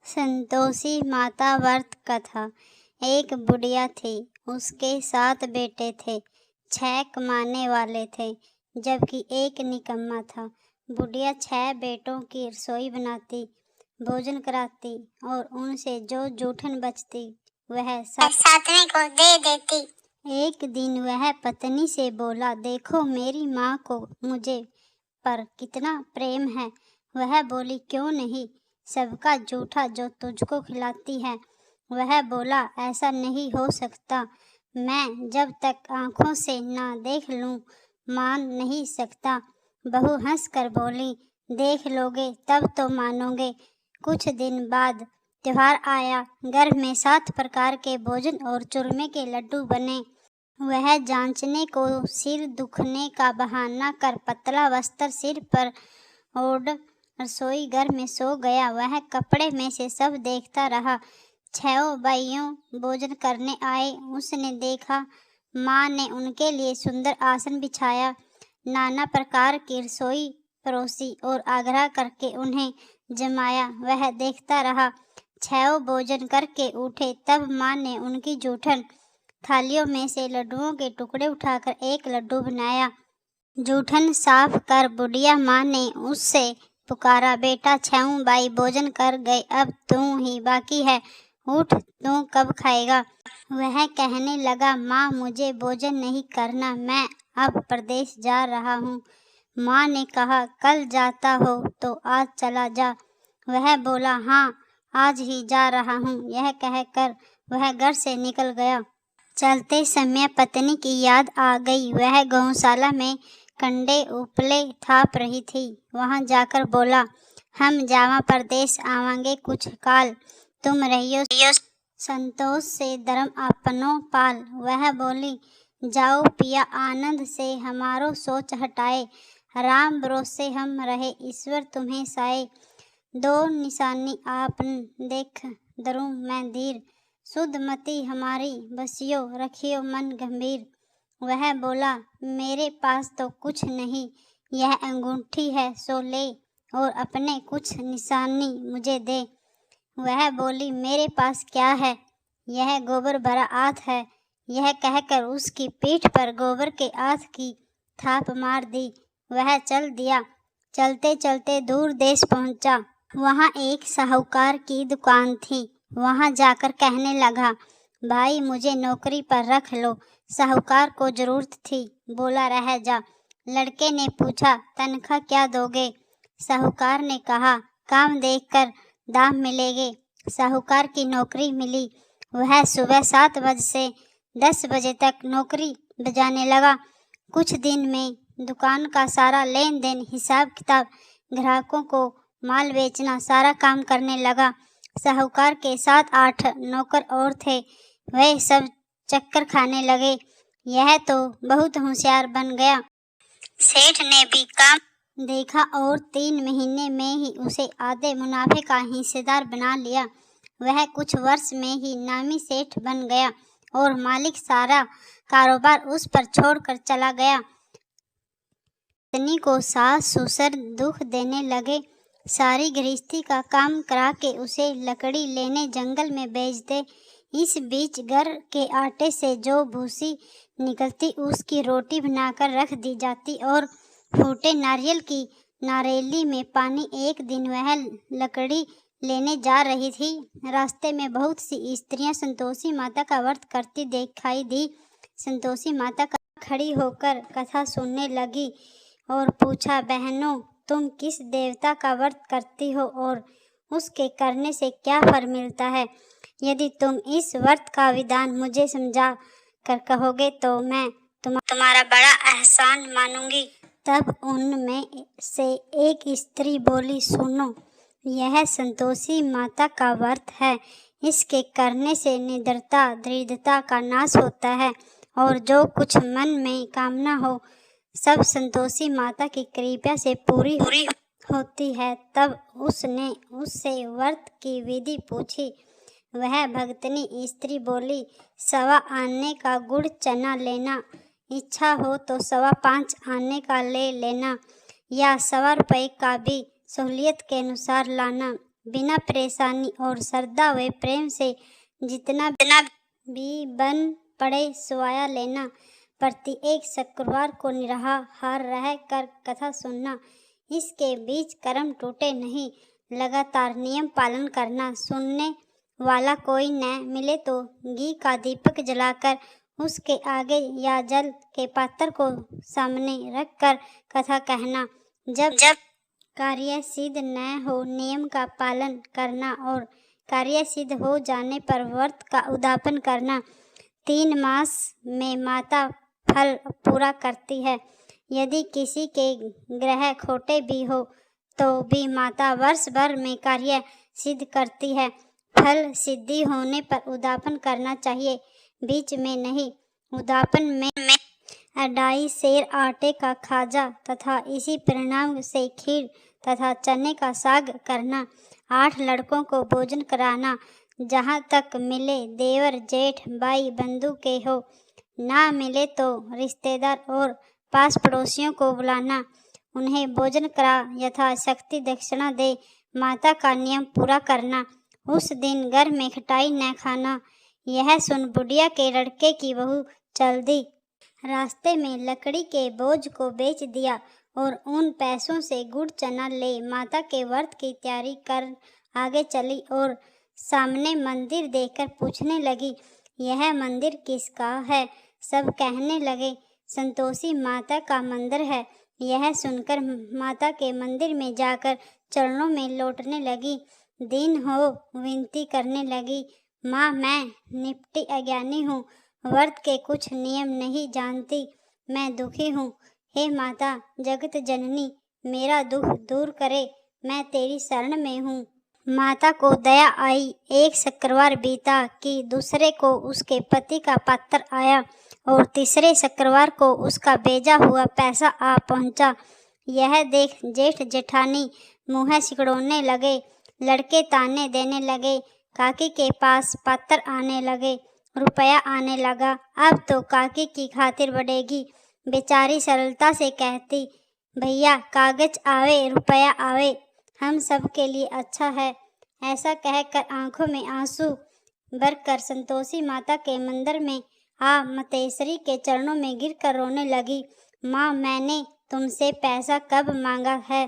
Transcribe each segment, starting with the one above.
संतोषी माता व्रत कथा। एक बुढ़िया थी, उसके 7 बेटे थे। 6 कमाने वाले थे, जबकि एक निकम्मा था। बुढ़िया 6 बेटों की रसोई बनाती, भोजन कराती और उनसे जो जूठन बचती वह सातवें को दे देती। एक दिन वह पत्नी से बोला, देखो मेरी माँ को मुझे पर कितना प्रेम है। वह बोली, क्यों नहीं, सबका जूठा जो तुझको खिलाती है। वह बोला, ऐसा नहीं हो सकता, मैं जब तक आंखों से ना देख लूं मान नहीं सकता। बहू हंस कर बोली, देख लोगे तब तो मानोगे। कुछ दिन बाद त्योहार आया। घर में 7 प्रकार के भोजन और चूरमे के लड्डू बने। वह जांचने को सिर दुखने का बहाना कर पतला वस्त्र सिर पर ओढ़ रसोई घर में सो गया। वह कपड़े में से सब देखता रहा। 6 भाइयों भोजन करने आए। उसने देखा माँ ने उनके लिए सुंदर आसन बिछाया, नाना प्रकार की रसोई परोसी और आग्रह करके उन्हें जमाया। वह देखता रहा। 6 भोजन करके उठे, तब माँ ने उनकी जूठन थालियों में से लड्डुओं के टुकड़े उठाकर एक लड्डू बनाया। जूठन साफ कर बुढ़िया माँ ने उससे पुकारा, बेटा 6 भाई भोजन कर गए, अब तू ही बाकी है, उठ, तू कब खाएगा। वह कहने लगा, माँ मुझे भोजन नहीं करना, मैं अब प्रदेश जा रहा हूँ। माँ ने कहा, कल जाता हो तो आज चला जा। वह बोला, हाँ आज ही जा रहा हूँ। यह कहकर वह घर से निकल गया। चलते समय पत्नी की याद आ गई। वह गौशाला में कंडे उपले थाप रही थी। वहां जाकर बोला, हम जावा प्रदेश आवांगे कुछ काल, तुम रहियो संतोष से धर्म अपनो पाल। वह बोली, जाओ पिया आनंद से हमारो सोच हटाए, राम भरोसे हम रहे ईश्वर तुम्हें साए। 2 निशानी आपन देख धरूं मैं धीर, शुद्ध मति हमारी बसियो रखियो मन गंभीर। वह बोला, मेरे पास तो कुछ नहीं, यह अंगूठी है सो ले और अपने कुछ निशानी मुझे दे। वह बोली, मेरे पास क्या है, यह गोबर भरा आठ है। यह कहकर उसकी पीठ पर गोबर के आठ की थाप मार दी। वह चल दिया। चलते चलते दूर देश पहुंचा। वहां एक साहूकार की दुकान थी। वहां जाकर कहने लगा, भाई मुझे नौकरी पर रख लो, साहूकार को जरूरत थी। बोला, रह जा। लड़के ने पूछा, तनख्वाह क्या दोगे। साहूकार ने कहा, काम देखकर दाम मिलेंगे। साहूकार की नौकरी मिली। वह सुबह 7 बजे से 10 बजे तक नौकरी बजाने लगा। कुछ दिन में दुकान का सारा लेन देन, हिसाब किताब, ग्राहकों को माल बेचना, सारा काम करने लगा। साहूकार के 7-8 नौकर और थे। वे सब चक्कर खाने लगे। यह तो बहुत होशियार बन गया। सेठ ने भी काम देखा और 3 महीने में ही उसे आधे मुनाफे का हिस्सेदार बना लिया। वह कुछ वर्ष में ही नामी सेठ बन गया और मालिक सारा कारोबार उस पर छोड़कर चला गया। पत्नी को सास ससुर दुख देने लगे। सारी गृहस्थी का काम करा के उसे लकड़ी लेने जंगल में भेज दे। इस बीच घर के आटे से जो भूसी निकलती उसकी रोटी बनाकर रख दी जाती और फूटे नारियल की नारेली में पानी। एक दिन वह लकड़ी लेने जा रही थी। रास्ते में बहुत सी स्त्रियां संतोषी माता का व्रत करती दिखाई दी। संतोषी माता का खड़ी होकर कथा सुनने लगी और पूछा, बहनों तुम किस देवता का व्रत करती हो और उसके करने से क्या फल मिलता है। यदि तुम इस व्रत का विधान मुझे समझा कर कहोगे तो मैं तुम्हारा बड़ा एहसान मानूंगी। तब उनमें से एक स्त्री बोली, सुनो, यह संतोषी माता का व्रत है। इसके करने से निडरता दृढ़ता का नाश होता है और जो कुछ मन में कामना हो सब संतोषी माता की कृपा से पूरी होती है। तब उसने उससे व्रत की विधि पूछी। वह भगतनी स्त्री बोली, 1.25 आने का गुड़ चना लेना, इच्छा हो तो 5.25 आने का ले लेना या 1.25 रुपये का भी सहूलियत के अनुसार लाना। बिना परेशानी और श्रद्धा व प्रेम से जितना भी बन पड़े सोया लेना, प्रत्येक शुक्रवार को निराहार रह कर कथा सुनना, इसके बीच कर्म टूटे नहीं, लगातार नियम पालन करना, सुनने वाला कोई न मिले तो घी का दीपक जलाकर उसके आगे या जल के पात्र को सामने रखकर कथा कहना, जब कार्य सिद्ध न हो नियम का पालन करना और कार्य सिद्ध हो जाने पर व्रत का उद्यापन करना। 3 मास में माता फल पूरा करती है। यदि किसी के ग्रह खोटे भी हो तो भी माता वर्ष भर में कार्य सिद्ध करती है। फल सिद्धि होने पर उद्यापन करना चाहिए, बीच में नहीं। उद्यापन में 2.5 सेर आटे का खाजा तथा इसी परिणाम से खीर तथा चने का साग करना। 8 लड़कों को भोजन कराना, जहाँ तक मिले देवर जेठ भाई बंधु के हो, ना मिले तो रिश्तेदार और पास पड़ोसियों को बुलाना, उन्हें भोजन करा यथाशक्ति दक्षिणा दे माता का नियम पूरा करना। उस दिन घर में खटाई न खाना। यह सुन बुढ़िया के लड़के की बहू चल दी। रास्ते में लकड़ी के बोझ को बेच दिया और उन पैसों से गुड़ चना ले माता के व्रत की तैयारी कर आगे चली और सामने मंदिर देखकर पूछने लगी, यह मंदिर किसका है? सब कहने लगे, संतोषी माता का मंदिर है। यह सुनकर माता के मंदिर में जाकर चरणों में लौटने लगी। दिन हो विनती करने लगी, माँ मैं निपटी अज्ञानी हूँ, व्रत के कुछ नियम नहीं जानती, मैं दुखी हूँ। हे माता जगत जननी, मेरा दुख दूर करे, मैं तेरी शरण में हूँ। माता को दया आई। एक शुक्रवार बीता कि दूसरे को उसके पति का पत्र आया और तीसरे शुक्रवार को उसका भेजा हुआ पैसा आ पहुँचा। यह देख जेठ जेठानी मुँह सिकुड़ने लगे। लड़के ताने देने लगे। काकी के पास पत्र आने लगे, रुपया आने लगा। अब तो काकी की खातिर बढ़ेगी। बेचारी सरलता से कहती, भैया कागज आवे रुपया आवे, हम सब के लिए अच्छा है। ऐसा कहकर आंखों में आंसू भरकर संतोषी माता के मंदिर में आ मतेश्वरी के चरणों में गिरकर रोने लगी। माँ मैंने तुमसे पैसा कब मांगा है?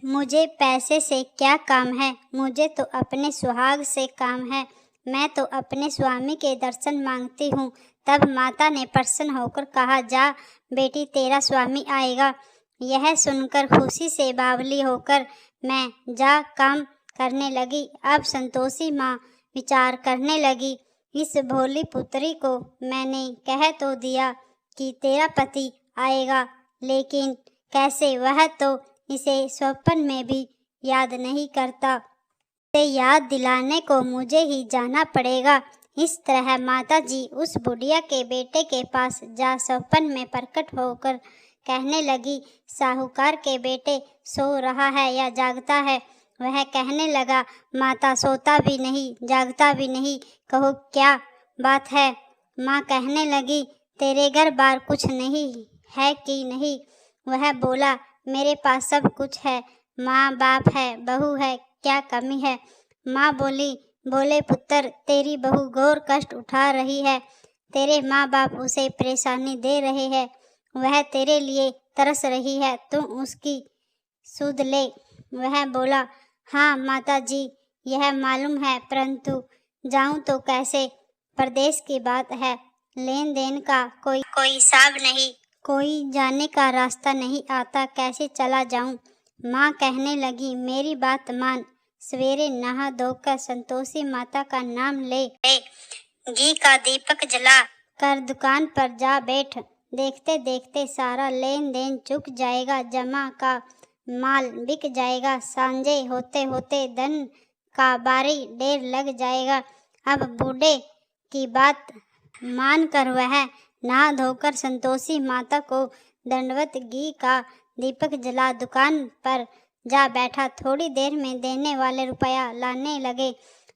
मुझे पैसे से क्या काम है? मुझे तो अपने सुहाग से काम है। मैं तो अपने स्वामी के दर्शन मांगती हूँ। तब माता ने प्रसन्न होकर कहा, जा बेटी तेरा स्वामी आएगा। यह सुनकर खुशी से बावली होकर मैं जा काम करने लगी। अब संतोषी माँ विचार करने लगी, इस भोली पुत्री को मैंने कह तो दिया कि तेरा पति आएगा, लेकिन कैसे? वह तो इसे स्वप्न में भी याद नहीं करता। इसे याद दिलाने को मुझे ही जाना पड़ेगा। इस तरह माता जी उस बुढ़िया के बेटे के पास जा स्वप्न में प्रकट होकर कहने लगी, साहूकार के बेटे सो रहा है या जागता है? वह कहने लगा, माता सोता भी नहीं जागता भी नहीं, कहो क्या बात है? माँ कहने लगी, तेरे घर बार कुछ नहीं है कि नहीं? वह बोला, मेरे पास सब कुछ है, माँ बाप है, बहू है, क्या कमी है? माँ बोले पुत्र, तेरी बहू घोर कष्ट उठा रही है, तेरे माँ बाप उसे परेशानी दे रहे हैं, वह तेरे लिए तरस रही है, तुम उसकी सुध ले। वह बोला, हाँ माता जी यह मालूम है, परंतु जाऊं तो कैसे? परदेश की बात है, लेन देन का कोई हिसाब नहीं, कोई जाने का रास्ता नहीं आता, कैसे चला जाऊं? माँ कहने लगी, मेरी बात मान, सवेरे नहा धोकर संतोषी माता का नाम ले, घी का दीपक जला कर दुकान पर जा बैठ। देखते देखते सारा लेन देन चुक जाएगा, जमा का माल बिक जाएगा, सांझे होते होते धन का भारी ढेर लग जाएगा। अब बूढ़े की बात मानकर वह नहा धोकर संतोषी माता को दंडवत घी का दीपक जला दुकान पर जा बैठा। थोड़ी देर में देने वाले रुपया लाने लगे,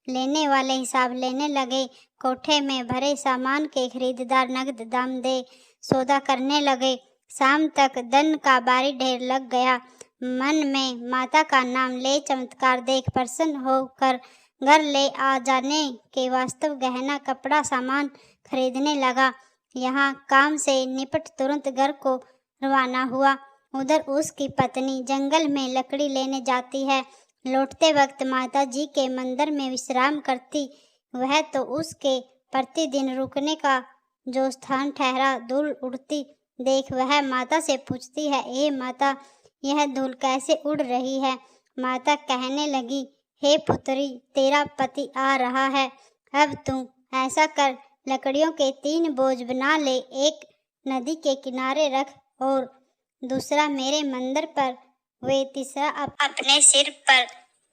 लेने वाले हिसाब लेने लगे। कोठे में भरे सामान के खरीदार नगद दाम दे सौदा करने लगे। शाम तक धन का भारी ढेर लग गया। मन में माता का नाम ले चमत्कार देख प्रसन्न होकर घर ले आ जाने के वास्तव गहना कपड़ा सामान खरीदने लगा। यहाँ काम से निपट तुरंत घर को रवाना हुआ। उधर उसकी पत्नी जंगल में लकड़ी लेने जाती है। लौटते वक्त माता जी के मंदिर में विश्राम करती। वह तो उसके प्रतिदिन रुकने का जो स्थान ठहरा धूल उड़ती देख वह माता से पूछती है, हे माता, यह धूल कैसे उड़ रही है? माता कहने लगी, हे पुत्री, तेरा पति आ रहा है। अब तू ऐसा कर, लकड़ियों के 3 बोझ बना ले, एक नदी के किनारे रख और दूसरा मेरे मंदिर पर वे तीसरा अपने सिर पर।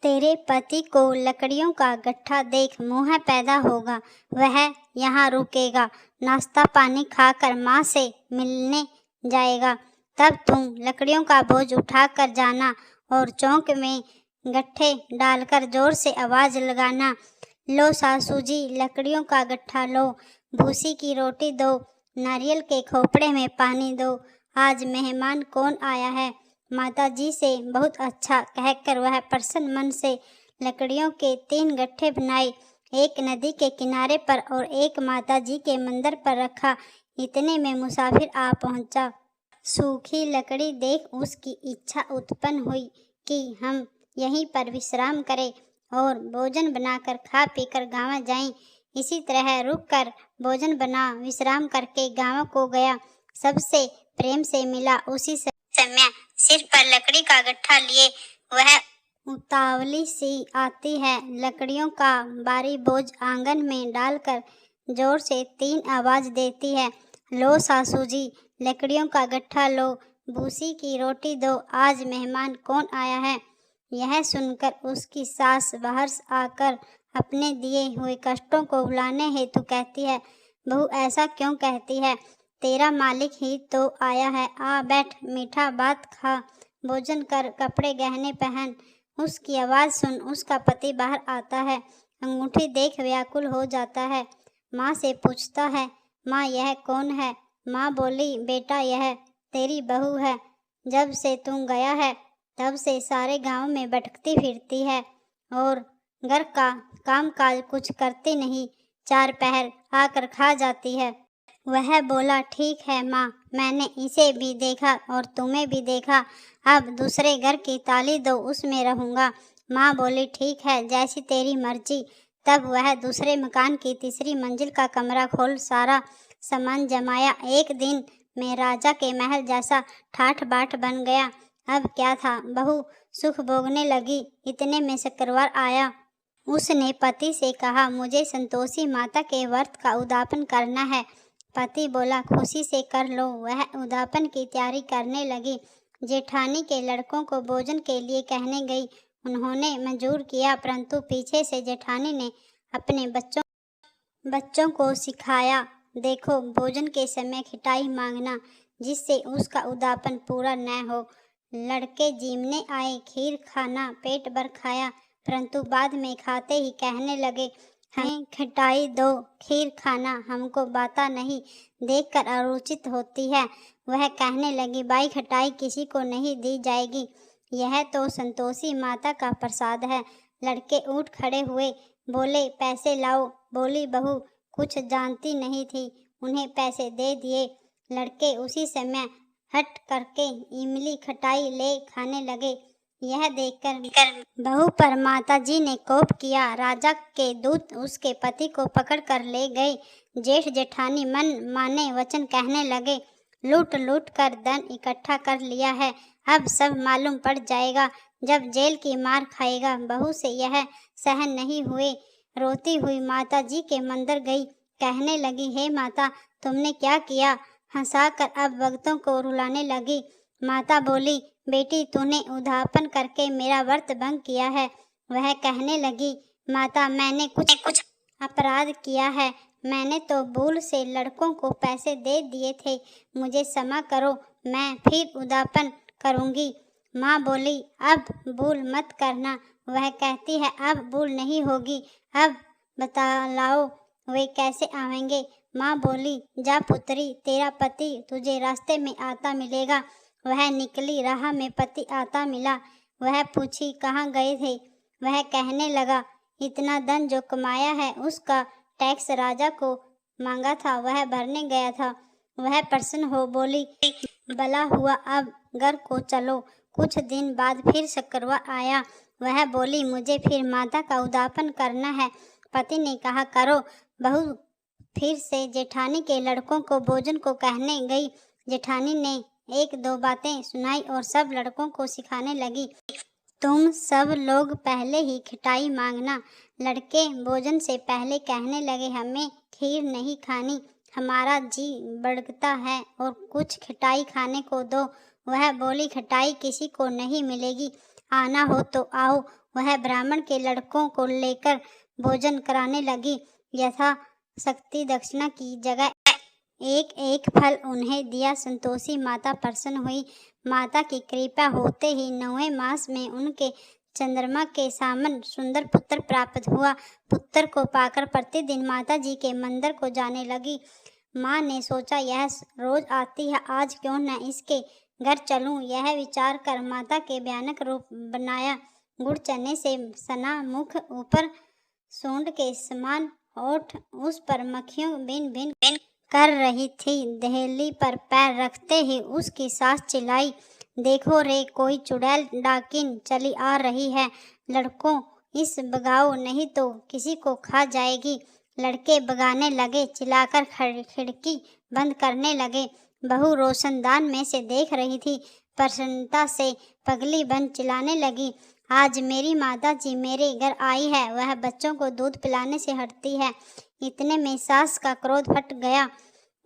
तेरे पति को लकड़ियों का गट्ठा देख मोह पैदा होगा, वह यहाँ रुकेगा, नाश्ता पानी खाकर माँ से मिलने जाएगा। तब तुम लकड़ियों का बोझ उठाकर जाना और चौक में गट्ठे डालकर जोर से आवाज़ लगाना, लो सासू जी, लकड़ियों का गट्ठा लो, भूसी की रोटी दो, नारियल के खोपड़े में पानी दो, आज मेहमान कौन आया है? माता जी से बहुत अच्छा कहकर वह प्रसन्न मन से लकड़ियों के 3 गट्ठे बनाए, एक नदी के किनारे पर और एक माता जी के मंदिर पर रखा। इतने में मुसाफिर आ पहुंचा। सूखी लकड़ी देख उसकी इच्छा उत्पन्न हुई कि हम यहीं पर विश्राम करें और भोजन बनाकर खा पीकर गाँव जाएं। इसी तरह रुककर भोजन बना विश्राम करके गाँव को गया। सबसे प्रेम से मिला। उसी समय सिर पर लकड़ी का गट्ठा लिए वह उतावली सी आती है। लकड़ियों का भारी बोझ आंगन में डालकर जोर से 3 आवाज़ देती है, लो सासू जी, लकड़ियों का गट्ठा लो, भूसी की रोटी दो, आज मेहमान कौन आया है? यह सुनकर उसकी सास बाहर आकर अपने दिए हुए कष्टों को भुलाने हेतु कहती है, बहू ऐसा क्यों कहती है? तेरा मालिक ही तो आया है, आ बैठ, मीठा बात खा, भोजन कर, कपड़े गहने पहन। उसकी आवाज़ सुन उसका पति बाहर आता है। अंगूठी देख व्याकुल हो जाता है। माँ से पूछता है, माँ यह कौन है? माँ बोली, बेटा यह तेरी बहू है। जब से तू गया है तब से सारे गांव में भटकती फिरती है और घर का काम काज कुछ करती नहीं, 4 पहर आकर खा जाती है। वह बोला, ठीक है माँ, मैंने इसे भी देखा और तुम्हें भी देखा, अब दूसरे घर की ताली दो, उसमें रहूँगा। माँ बोली, ठीक है, जैसी तेरी मर्जी। तब वह दूसरे मकान की तीसरी मंजिल का कमरा खोल सारा सामान जमाया। एक दिन में राजा के महल जैसा ठाठ बाट बन गया। अब क्या था, बहू सुख भोगने लगी। इतने में शुक्रवार आया। उसने पति से कहा, मुझे संतोषी माता के व्रत का उद्यापन करना है। पति बोला, खुशी से कर लो। वह उद्यापन की तैयारी करने लगी। जेठानी के लड़कों को भोजन के लिए कहने गई। उन्होंने मंजूर किया, परंतु पीछे से जेठानी ने अपने बच्चों को सिखाया, देखो भोजन के समय खिटाई मांगना, जिससे उसका उद्यापन पूरा न हो। लड़के जीमने आए, खीर खाना, पेट भर खाया, परंतु बाद में खाते ही कहने लगे, हमें खिटाई दो, खीर खाना हमको बाता नहीं, देखकर अरुचित होती है। वह कहने लगी, भाई खटाई किसी को नहीं दी जाएगी, यह तो संतोषी माता का प्रसाद है। लड़के उठ खड़े हुए, बोले, पैसे लाओ। बोली बहू कुछ जानती नहीं थी, उन्हें पैसे दे दिए। लड़के उसी समय हट करके इमली खटाई ले खाने लगे। यह देखकर बहू पर माता जी ने कोप किया। राजा के दूत उसके पति को पकड़ कर ले गए। जेठ जेठानी मन माने वचन कहने लगे, लूट लूट कर धन इकट्ठा कर लिया है, अब सब मालूम पड़ जाएगा, जब जेल की मार खाएगा। बहू से यह सहन नहीं हुए, रोती हुई माता जी के मंदिर गई। कहने लगी, हे माता, तुमने क्या किया? हंसाकर अब भक्तों को रुलाने लगी। माता बोली, बेटी तूने उद्यापन करके मेरा व्रत भंग किया है। वह कहने लगी, माता मैंने कुछ अपराध किया है, मैंने तो भूल से लड़कों को पैसे दे दिए थे, मुझे क्षमा करो, मैं फिर उद्यापन करूँगी। माँ बोली, अब भूल मत करना। वह कहती है, अब भूल नहीं होगी, अब बतलाओ वे कैसे आवेंगे? माँ बोली, जा पुत्री, तेरा पति तुझे रास्ते में आता मिलेगा, वह निकली, राह में पति आता मिला। वह पूछी, कहाँ गए थे? वह कहने लगा, इतना धन जो कमाया है उसका टैक्स राजा को मांगा था, वह भरने गया था। वह प्रसन्न हो बोली, भला हुआ, अब घर को चलो। कुछ दिन बाद फिर शकरवा आया। वह बोली, मुझे फिर माता का उद्यापन करना है। पति ने कहा, करो। बहू फिर से जेठानी के लड़कों को भोजन को कहने गई। जेठानी ने एक दो बातें सुनाई और सब लड़कों को सिखाने लगी, तुम सब लोग पहले ही खिटाई मांगना। लड़के भोजन से पहले कहने लगे, हमें खीर नहीं खानी, हमारा जी बढ़ता है और कुछ खिटाई खाने को दो। वह बोली, खिटाई किसी को नहीं मिलेगी, आना हो तो आओ। वह ब्राह्मण के लड़कों को लेकर भोजन कराने लगी। यथा शक्ति दक्षिणा की जगह एक एक फल उन्हें दिया। संतोषी माता प्रसन्न हुई। माता की कृपा होते ही 9वें मास में उनके चंद्रमा के समान सुंदर पुत्र प्राप्त हुआ। पुत्र को पाकर प्रतिदिन माता जी के मंदिर को जाने लगी। माँ ने सोचा, यह रोज आती है, आज क्यों न इसके घर चलूं। यह विचार कर माता के भयानक रूप बनाया। गुड़ चने से सना मुख, ऊपर सूंड के समान होठ, उस पर मक्खियों बिन बिन कर रही थी। दहली पर पैर रखते ही उसकी सास चिल्लाई, देखो रे, कोई चुड़ैल डाकिन चली आ रही है। लड़कों, इस भगाओ, नहीं तो किसी को खा जाएगी। लड़के भगाने लगे, चिल्लाकर खिड़की बंद करने लगे। बहू रोशनदान में से देख रही थी। प्रसन्नता से पगली बन चिल्लाने लगी, आज मेरी माता जी मेरे घर आई है, वह बच्चों को दूध पिलाने से हटती है। इतने में सास का क्रोध फट गया।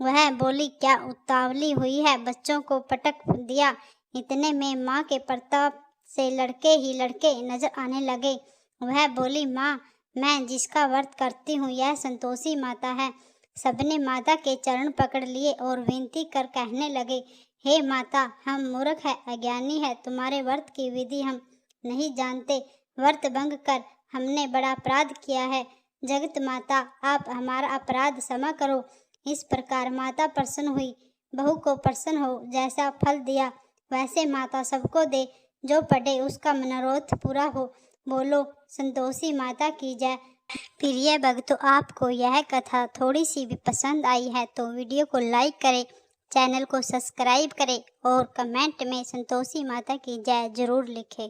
वह बोली, क्या उतावली हुई है, बच्चों को पटक दिया। इतने में माँ के प्रताप से लड़के ही लड़के नजर आने लगे। वह बोली, माँ, मैं जिसका व्रत करती हूँ यह संतोषी माता है। सबने माता के चरण पकड़ लिए और विनती कर कहने लगे, हे माता, हम मूर्ख है, अज्ञानी है, तुम्हारे व्रत की विधि हम नहीं जानते। व्रत भंग कर हमने बड़ा अपराध किया है। जगत माता, आप हमारा अपराध क्षमा करो। इस प्रकार माता प्रसन्न हुई। बहू को प्रसन्न हो, जैसा फल दिया वैसे माता सबको दे, जो पढ़े उसका मनोरथ पूरा हो। बोलो संतोषी माता की जय। प्रिय भक्तों, आपको यह कथा थोड़ी सी भी पसंद आई है तो वीडियो को लाइक करें, चैनल को सब्सक्राइब करें और कमेंट में संतोषी माता की जय जरूर लिखें।